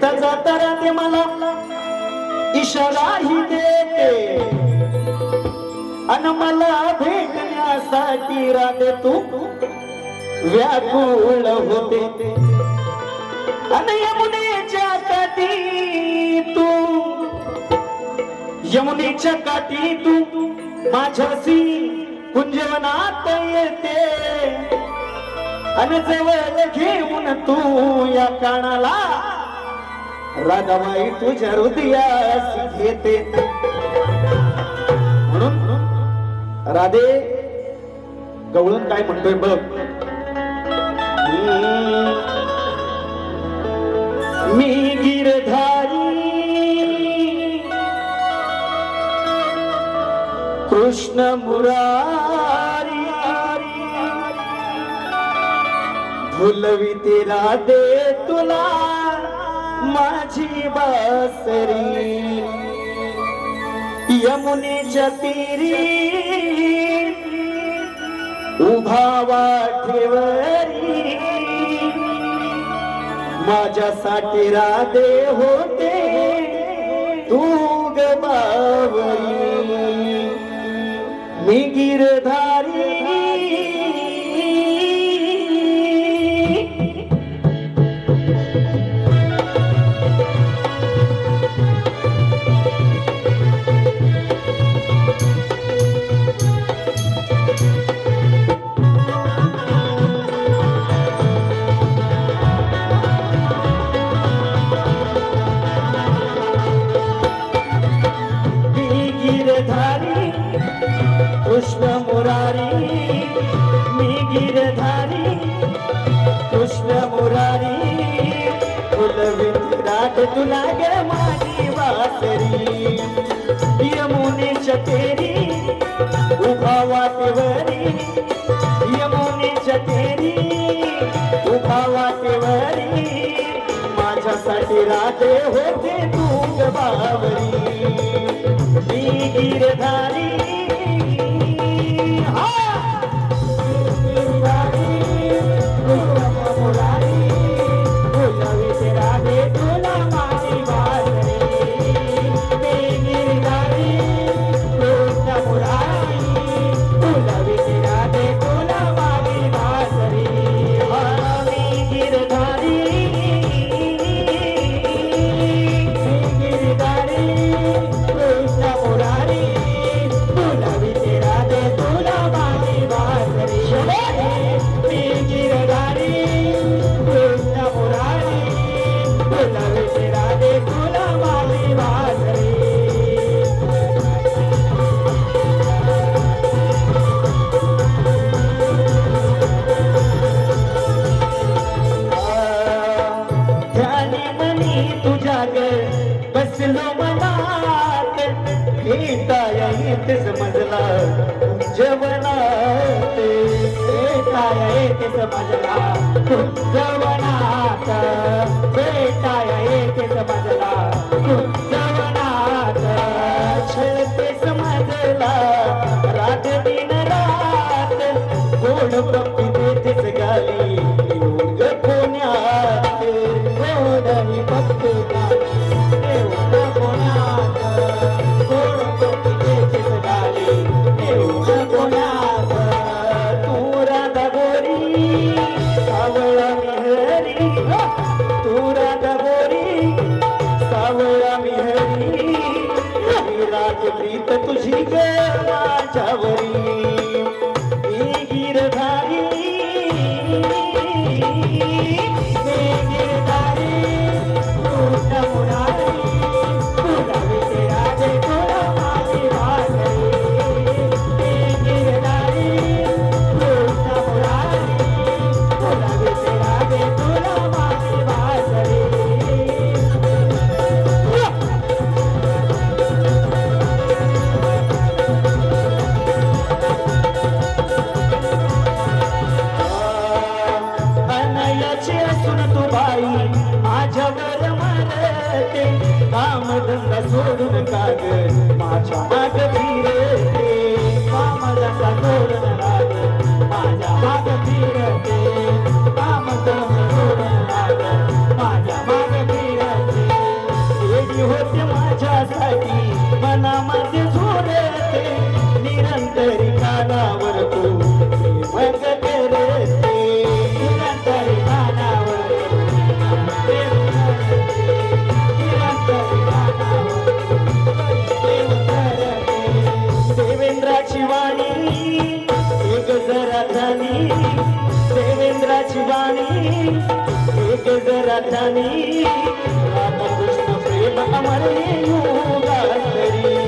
येता जाता राहते मला इशाराही देते अन मला भेटण्यासाठी राहते तू व्याकुळ होते अन यमुनेच्या काठी तू यमुनेच्या काठी तू माझ्याशी कुंजवनात येते अन जवळ घेऊन तू या कानाला राधाबाई तुझ्या हृदयास घेते म्हणून राधे गवळून काय म्हणतोय बघ मी गिरधारी कृष्ण मुरारी फुलविते राधे तुला माझी बासरी यमुनेच्या तीरी उभा वाटेवरी माझ्यासाठी राधे होते तू ग बावरी मी गिरधारी कृष्ण मुरारी मी गिरधारी कृष्ण मुरारी फुलवित रात तुला ग माझी वासरी यमुनेच्या तेरी उभा वाटेवरी यमुनेच्या तेरी उभा वाटेवरी माझ्यासाठी राधे होते तू ग बावरी मी गिरधारी बसलो मनात येताय येतेच मजला जवनात येताय येतेच मजला जवनात येताय येतेच मजला जवनात छळतेच मजला रात दिन रात गोड प्रप्ती देतेच गाली योग पुण्यात गोडनी भक्त प्रीत तुझी ग माझ्यावरी मी गिरधारी राणी देवेंद्राची वाणी एक जरा ध्यानी राधा कृष्ण प्रेम अमर युगांतरी